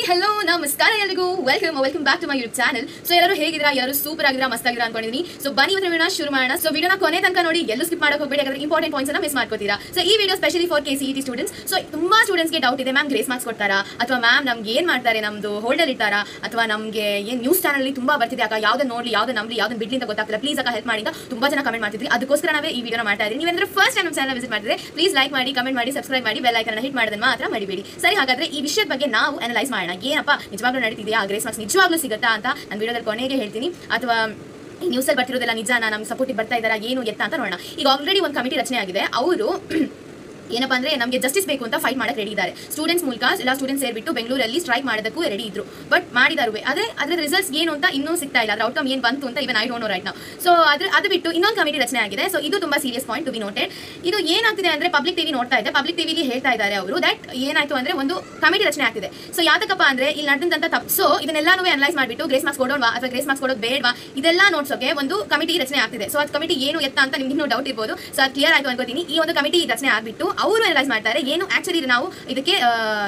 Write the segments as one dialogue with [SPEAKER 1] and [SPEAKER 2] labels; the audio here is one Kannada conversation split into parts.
[SPEAKER 1] hello, ನಮಸ್ಕಾರ ಎಲ್ಲರಿಗೂ welcome back to my YouTube channel. So ಎಲ್ಲರೂ ಹೇಗಿದ್ದೀರಾ? ಎಲ್ಲರೂ ಸೂಪರ್ ಆಗಿದ್ದೀರಾ, ಮಸ್ತ್ ಆಗಿದ್ದೀರಾ ಅನ್ಕೊಂಡಿದ್ದೀನಿ. ಸೊ ಬನ್ನಿ ಇವತ್ತು ವಿಡಿಯೋನ ಶುರು ಮಾಡೋಣ. ಸೊ ವಿಡಿಯೋನ ಕೊನೆ ತನಕ ನೋಡಿ, ಎಲ್ಲೂ ಸ್ಕಿಪ್ ಮಾಡಕ್ಕೆ ಹೋಗಬೇಡಿ, ಯಾಕಂದ್ರೆ ಇಂಪಾರ್ಟೆಂಟ್ ಪಾಯಿಂಟ್ಸ್ ಅನ್ನ ಮಿಸ್ ಮಾಡ್ಕೋತೀರಾ. ಸೊ ಈ video specially for KCET students. So ತುಂಬಾ ಸ್ಟೂಡೆಂಟ್ಸ್ಗೆ ಡೌಟ್ ಇದೆ, ಮ್ಯಾಮ್ ಗ್ರೇಸ್ ಮಾರ್ಕ್ಸ್ ಕೊಡ್ತಾರಾ ಅಥವಾ ಮ್ಯಾಮ್ ನಮ್ಗೆ ಏನ್ ಮಾಡ್ತಾರೆ, ನಮ್ದು ಹೋಲ್ಡರ್ ಇಟ್ಟಾರಾ ಅಥವಾ ನಮಗೆ ಏನ್ ನ್ಯೂಸ್ ಚಾನಲ್ ಅಲ್ಲಿ ತುಂಬಾ ಬರ್ತಿದೆ ಅಕ್ಕ, ಯಾವ್ದನ್ನ ನೋಡ್ಲಿ ಯಾವ್ದನ್ನ ನಂಬಲಿ ಯಾವ್ದನ್ನ ಬಿಡ್ಲಿ ಅಂತ ಗೊತ್ತಾಗ್ತಿಲ್ಲ, ಪ್ಲೀಸ್ ಅಕ್ಕ ಹೆಲ್ಪ್ ಮಾಡಿ ಅಂತ ತುಂಬಾ ಜನ ಕಮೆಂಟ್ ಮಾಡ್ತಿದ್ರಿ. ಅದಕ್ಕೋಸ್ಕರ ನಾವೇ ಈ ವಿಡಿಯೋನ ಮಾಡ್ತಾ ಇದ್ದೀವಿ. ನೀವೇನಾದ್ರೂ ಫಸ್ಟ್ ಟೈಮ್ ನಮ್ಮ ಚಾನಲ್ ವಿಸಿಟ್ ಮಾಡಿದ್ರೆ ಪ್ಲೀಸ್ ಲೈಕ್ ಮಾಡಿ, ಕಮೆಂಟ್ ಮಾಡಿ, ಸಬ್ಸ್ಕ್ರೈಬ್ ಮಾಡಿ, ಬೆಲ್ ಐಕಾನ್ ಹಿಟ್ ಮಾಡೋದನ್ನ ಮಾತ್ರ ಮರಿಬೇಡಿ. ಸರಿ, ಹಾಗಾದ್ರೆ ಈ ವಿಷಯದ ಬಗ್ಗೆ ನಾವು ಅನಲೈಸ್ ಮಾಡೋಣ. ಏನಪ್ಪ ನಿಜವಾಗ್ಲೂ ನಡೀತಿದೆಯಾ, ಗ್ರೇಸ್ ಮಾರ್ಕ್ಸ್ ನಿಜವಾಗ್ಲೂ ಸಿಗುತ್ತಾ ಅಂತ ನಾನು ವಿಡಿಯೋದಲ್ಲಿ ಕೊನೆಗೆ ಹೇಳ್ತೀನಿ. ಅಥವಾ ನ್ಯೂಸಲ್ಲಿ ಬರ್ತಿರೋದೆಲ್ಲ ನಿಜಾನ, ನಮ್ಗೆ ಸಪೋರ್ಟಿಗೆ ಬರ್ತಾ ಇದ್ದಾರಾ, ಏನು ಎತ್ತ ಅಂತ ನೋಡೋಣ. ಈಗ ಆಲ್ರೆಡಿ ಒಂದು ಕಮಿಟಿ ರಚನೆ ಆಗಿದೆ. ಅವರು ಏನಪ್ಪ ಅಂದ್ರೆ ನಮಗೆ ಜಸ್ಟಿಸ್ ಬೇಕು ಅಂತ ಫೈಟ್ ಮಾಡಕ್ಕೆ ರೆಡಿ ಇದ್ದಾರೆ. ಸ್ಟೂಡೆಂಟ್ಸ್ ಮೂಲಕ ಎಲ್ಲ ಸ್ಟೂಡೆಂಟ್ಸ್ ಸೇರ್ಬಿಟ್ಟು ಬೆಂಗಳೂರಲ್ಲಿ ಸ್ಟ್ರೈಕ್ ಮಾಡೋದಕ್ಕೂ ರೆಡಿ ಇದ್ರು. ಬಟ್ ಮಾಡಿದಾರು, ಆದರೆ ಅದ್ರ ರಿಸಲ್ಟ್ಸ್ ಏನು ಅಂತ ಇನ್ನೂ ಸಿಗ್ತಾ ಇಲ್ಲ, ಅದ್ರ ಔಟ್ಕಮ್ ಏನು ಬಂತು ಅಂತ even I don't know right now. So ಅದು ಬಿಟ್ಟು ಇನ್ನೊಂದು ಕಮಿಟಿ ರಚನೆ ಆಗಿದೆ. ಸೊ ಇದು ತುಂಬಾ serious point to be noted. ಇದು ಏನಾಗ್ತಿದೆ ಅಂದ್ರೆ ಪಬ್ಲಿಕ್ ಟಿವಿ ನೋಡ್ತಾ ಇದೆ. ಪಬ್ಲಿಕ್ ಟಿವಿಲಿ ಹೇಳ್ತಾ ಇದ್ದಾರೆ ಅವರು ದಟ್ ಏನಾಯ್ತು ಅಂದ್ರೆ ಒಂದು ಕಮಿಟಿ ರಚನೆ ಆಗ್ತಿದೆ. ಸೊ ಯಾತಕಪ್ಪ ಅಂದ್ರೆ ಇಲ್ಲಿ ನಡೆದಂತ ತಪ್ಪು. ಸೊ ಇದನ್ನೆಲ್ಲಾನು ಅನಲೈಸ್ ಮಾಡಿಬಿಟ್ಟು ಗ್ರೇಸ್ ಮಾರ್ಕ್ಸ್ ಕೊಡೋಣವಾ ಅಥವಾ ಗ್ರೇಸ್ ಮಾರ್ಕ್ಸ್ ಕೊಡೋದು ಬೇಡವಾ ಇದೆಲ್ಲ ನೋಡ್ಸೋಕೆ ಒಂದು ಕಮಿಟಿ ರಚನೆ ಆಗ್ತಿದೆ. ಸೊ ಅದು ಕಮಿಟಿ ಏನು ಎತ್ತ ಅಂತ ನಿಮ್ಗೆ ಇನ್ನೂ ಡೌಟ್ ಇರ್ಬೋದು. ಸೊ ಅದು ಕ್ಲಿಯರ್ ಆಯ್ತು ಅನ್ಕೋತೀನಿ. ಈ ಒಂದು ಕಮಿಟಿ ರಚನೆ ಆಗ್ಬಿಟ್ಟು ಅವರು ಅನಲೈಸ್ ಮಾಡ್ತಾರೆ ಏನು ಆಕ್ಚುಲಿ ನಾವು ಇದಕ್ಕೆ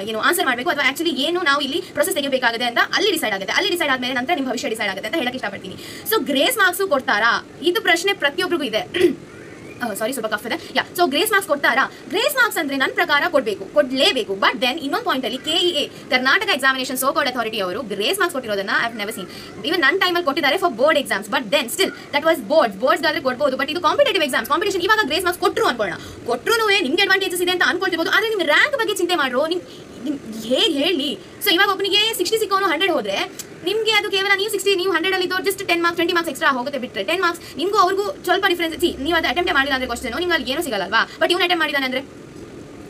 [SPEAKER 1] ಏನು ಆನ್ಸರ್ ಮಾಡಬೇಕು ಅಥವಾ ಆಕ್ಚುಲಿ ಏನು ನಾವು ಇಲ್ಲಿ ಪ್ರೊಸೆಸ್ ತೆಗಿಬೇಕಾಗುತ್ತೆ ಅಂತ ಅಲ್ಲಿ ಡಿಸೈಡ್ ಆಗುತ್ತೆ. ಅಲ್ಲಿ ಡಿಸೈಡ್ ಆದ್ಮೇಲೆ ನಂತರ ನಿಮ್ಮ ಭವಿಷ್ಯ ಡಿಸೈಡ್ ಆಗುತ್ತೆ ಅಂತ ಹೇಳಕ್ಕೆ ಇಷ್ಟಪಡ್ತೀನಿ. ಸೊ ಗ್ರೇಸ್ ಮಾರ್ಕ್ಸ್ ಕೊಡ್ತಾರಾ, ಇದು ಪ್ರಶ್ನೆ ಪ್ರತಿಯೊಬ್ಬರಿಗೂ ಇದೆ. ಸಾರಿ, ಸ್ವಲ್ಪ ಕಫ್ ಇದೆ. ಸೊ ಗ್ರೇಸ್ ಮಾರ್ಕ್ಸ್ ಕೊಡ್ತಾರಾ? ಗ್ರೇಸ್ ಮಾರ್ಕ್ಸ್ ಅಂದ್ರೆ ನನ್ನ ಪ್ರಕಾರ ಕೊಡಲೇಬೇಕು. ಬಟ್ ದೆನ್ ಇನ್ನೊಂದು ಪಾಯಿಂಟ್ ಅಲ್ಲಿ KEA Karnataka examination so called authority ಅವರು ಗ್ರೇಸ್ ಮಾರ್ಕ್ಸ್ ಕೊಟ್ಟಿರೋದನ್ನ I have never seen. Even ನನ್ನ ಟೈಮಲ್ಲಿ ಕೊಟ್ಟಿದ್ದಾರೆ for board exams. But then still that was boards ಆದ್ರೆ ಕೊಡ್ಬೋದು. ಬಟ್ ಇದು ಕಾಂಪಿಟೇಟಿವ್ ಎಕ್ಸಾಮ್ಸ್, ಕಾಂಪಿಟೇಷನ್. ಇವಾಗ ಗ್ರೇಸ್ ಮಾರ್ಕ್ಸ್ ಕೊಟ್ಟರು ಅನ್ಕೊಳ್ಳೋಣ, ಕೊಟ್ಟರು ನಿಮ್ಗೆ ಅಡ್ವಾಂಟೇಜಸ್ ಇದೆ ಅಂತ ಅನ್ಕೊಳ್ತಿರ್ಬೋದು. ಆದ್ರೆ ನಿಮ್ಮ ರ್ಯಾಂಕ್ ಬಗ್ಗೆ ಚಿಂತೆ ಮಾಡ್ರು, ಹೇಗೆ ಹೇಳಿ. ಸೊ ಇವಾಗ ಒಬ್ಬನಿಗೆ 60 ಸಿಕ್ಕೋನು 100 ಹೋದ್ರೆ ನಿಮಗೆ ಅದು ಕೇವಲ ನೀವು 60 ನೀವು 100 ಅಲ್ಲಿ ಇದ್ದವ್ರು ಜಸ್ಟ್ 10 ಮಾರ್ಕ್ಸ್ 20 ಮಾರ್ಕ್ಸ್ ಎಕ್ಸ್ಟ್ರಾ ಹೋಗುತ್ತೆ. ಬಿಟ್ಟರೆ 10 ಮಾರ್ಕ್ಸ್ ನಿಮಗೂ ಅವ್ರಿಗೂ ಸ್ವಲ್ಪ ಡಿಫ್ರೆನ್ಸ್. ನೀವು ಅದು ಅಟೆಂಪ್ಟ್ ಮಾಡಿಲ್ಲ ಅಂದ್ರೆ ಕ್ವಶ್ಚನ್ ನಿಮ್ಗೆ ಅಲ್ಲಿ ಏನೂ ಸಿಗಲ್ಲ. ಬಟ್ ಇವ್ನು ಅಟೆಂಪ್ಟ್ ಮಾಡಿದಾನೆ ಅಂದ್ರೆ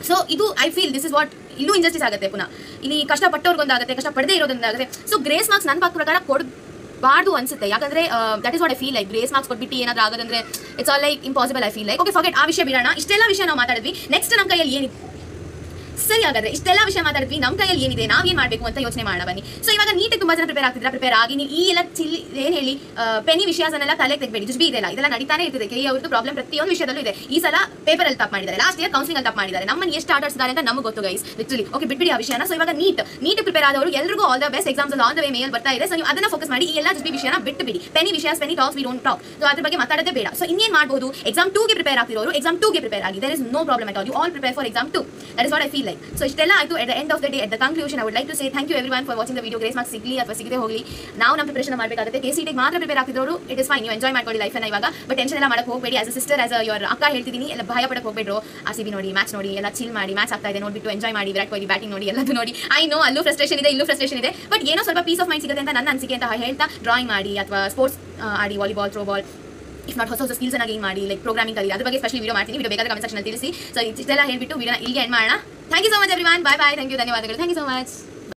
[SPEAKER 1] ಸೊ ಇದು I feel this is what ಇಲ್ಲೂ ಇಂಜಸ್ಟಿಸ್ ಆಗುತ್ತೆ. ಪುನಃ ಇಲ್ಲಿ ಕಷ್ಟಪಟ್ಟವ್ರಿಗೊಂದಾಗುತ್ತೆ, ಕಷ್ಟಪಡದೇ ಇರೋದೊಂದಾಗುತ್ತೆ. ಸೊ ಗ್ರೇಸ್ ಮಾರ್ಕ್ಸ್ ನನ್ನ ಪ್ರಕಾರ ಕೊಡಬಾರ್ದು ಅನ್ಸುತ್ತೆ. ಯಾಕಂದ್ರೆ that is what I feel like. Grace marks ಕೊಟ್ಬಿಟ್ಟು ಏನಾದ್ರೂ ಆಗೋದಂದ್ರೆ it's all like impossible I feel like. Okay, forget, ಆ ವಿಷಯ ಬಿಡೋಣ. ಇಷ್ಟೆಲ್ಲ ವಿಷಯ ನಾವು ಮಾತಾಡಿದ್ವಿ. ನೆಕ್ಸ್ಟ್ ನಮ್ಮ ಕೈಯಲ್ಲಿ ಏನಿದೆ? ಸರಿ, ಹಾಗಾದ್ರೆ ಇಷ್ಟೆಲ್ಲ ವಿಷಯ ಮಾತಾಡಿದ್ವಿ, ನಮ್ಮ ಕೈಯಲ್ಲಿ ಏನಿದೆ, ನಾವೇನ್ ಮಾಡಬೇಕು ಅಂತ ಯೋಚನೆ ಮಾಡೋಣ ಬನ್ನಿ. ಸೊ ಇವಾಗ ನೀಟಾಗಿ ತುಂಬಾ ಜನ ಪ್ರಿಪೇರ್ ಆಗಿ ನೀವು ಈ ಎಲ್ಲ ಏನ್ ಹೇಳಿ ಪೆನಿ ವಿಷಯನೆಲ್ಲ ತಲೆ ತೆಗಬೇಡಿ. ಜುಜ್ಬಿ ಇದೆಲ್ಲ ನಡೀತಾನೆ ಇರ್ತದೆ. ಅವ್ರದ್ದು ಪ್ರಾಬ್ಲಮ್ ಪ್ರತಿಯೊಂದು ವಿಷಯದಲ್ಲೂ ಇದೆ. ಈ ಸಲ ಪೇಪರ್ ಅಲ್ಲಿ ತಪ್ಪು ಮಾಡಿದ್ದಾರೆ, ಲಾಸ್ಟ್ ಇಯರ್ ಕೌನ್ಸಿಲಿಂಗ್ ಅಲ್ಲಿ ತಪ್ಪು ಮಾಡಿದ್ದಾರೆ. ನಮ್ಮನ್ನು ಎಷ್ಟು ಆಟಾಡ್ಸಿದ್ದಾರೆ ಅಂತ ನಮಗೆ ಗೊತ್ತು ಗೈಸ್, ಲಿಟರಲಿ. ಓಕೆ, ಬಿಟ್ಬಿಡಿ ಆ ವಿಷಯನ. ಸೊ ಇವಾಗ ನೀಟ್ ಪ್ರಿಪೇರ್ ಆದವರು ಎಲ್ರಿಗೂ all the best. Exams on the way ಮೇಲ್ ಬರ್ತಾ ಇದೆ. ಸೊ ನೀವು ಅದನ್ನ ಫೋಕಸ್ ಮಾಡಿ. ಈ ಎಲ್ಲ ಜುಜ್ಬಿ ವಿಷಯನ ಬಿಟ್ಟು ಬಿಡಿ. Penny talks we don't talk. So ಅದ್ರ ಬಗ್ಗೆ ಮಾತಾಡೋದೇ ಬೇಡ. ಸೊ ಇನ್ನೇನ್ ಮಾಡಬಹುದು? ಎಕ್ಸಾಮ್ 2 ಗೆ ಪ್ರಿಪೇರ್ ಆಗ್ತಿರೋರು ಎಕ್ಸಾಮ್ 2 ಗೆ ಪ್ರಿಪೇರ್ ಆಗಿ, there is no problem at all. You all prepare for exam 2. That is what I feel like. So ಇಷ್ಟೆಲ್ಲ at the end of the day, at the conclusion, I would like to say thank you everyone for watching the video. Grace marks sigli ಅಥವಾ ಸಿಗದೆ ಹೋಗಲಿ, ನಾವು ನಮ್ಮ ಪ್ರಿಪರೇಷನ್ ಮಾಡಬೇಕಾಗುತ್ತೆ. KCET ಮಾತ್ರ ಪ್ರಿಪೇರ್ ಆಗ್ತಿರೋರು ಇಟ್ ಇಸ್ ಫೈನ್, ನೀವು ಎಂಜಾಯ್ ಮಾಡ್ಕೊಳ್ಳಿ ಲೈಫ್ ಅನ್ನ ಇವಾಗ. ಬಟ್ ಟೆನ್ಷನ್ ಎಲ್ಲ ಮಾಡಕ್ಕೆ ಹೋಗಬೇಡಿ. As a sister, as a your ಅಕ್ಕ ಹೇಳ್ತಿದ್ದೀನಿ, ಎಲ್ಲ ಭಯ ಪಡಕ್ಕೆ ಹೋಗಬೇಡ್ರು. RCB ನೋಡಿ, ಮ್ಯಾಚ್ ನೋಡಿ, ಎಲ್ಲ ಚಿಲ್ ಮಾಡಿ. ಮ್ಯಾಚ್ ಆಗ್ತಾ ಇದೆ ನೋಡ್ಬಿಟ್ಟು ಎಂಜಾಯ್ ಮಾಡಿ. ವಿರಾಟ್ ಕೊಹ್ಲಿ ಬ್ಯಾಟಿಂಗ್ ನೋಡಿ, ಎಲ್ಲದೂ ನೋಡಿ. ಐ ನೋ ಅಲ್ಲೂ ಫ್ರಸ್ಟ್ರೇಷನ್ ಇದೆ, ಇಲ್ಲೂ ಫ್ರಸ್ಟ್ರೇಷನ್ ಇದೆ. ಬಟ್ ಏನೋ ಸ್ವಲ್ಪ ಪೀಸ್ ಆಫ್ ಮೈಂಡ್ ಸಿಗುತ್ತೆ ಅಂತ ನನ್ನ ಅನಿಸಿಕೆ ಅಂತ ಹೇಳ್ತಾ, ಡ್ರಾಯಿಂಗ್ ಮಾಡಿ ಅಥವಾ ಸ್ಪೋರ್ಟ್ಸ್ ಆಡಿ, ವಾಲಿಬಾಲ್, ಥ್ರೋಬಾಲ್, ಇಫ್ ನಾಟ್ ಹೊಸ ಸ್ಕಿಲ್ಸ್ ಅನ್ನ ಗೇನ್ ಮಾಡಿ, ಲೈಕ್ ಪ್ರೋಗ್ರಾಮಿಂಗ್ ಕಲಿ, ಅದ್ರ ಬಗ್ಗೆ ಸ್ಪೆಷಲಿ ವಿಡಿಯೋ ಮಾಡ್ತೀನಿ. ವಿಡಿಯೋ ಬೇಕಾದ್ರೆ ಕಮೆಂಟ್ ಸೆಕ್ಷನ್ ತಿಳಿಸಿ. ಸೊ ಇಷ್ಟೆಲ್ಲ ಹೇಳ್ಬಿಟ್ಟು ವಿಡಿಯೋನ ಇಲ್ಲಿಗೆ ಎಂಡ್ ಮಾಡೋಣ. Thank you so much everyone. Bye bye. Thank you, ಧನ್ಯವಾದಗಳು. Thank you so much.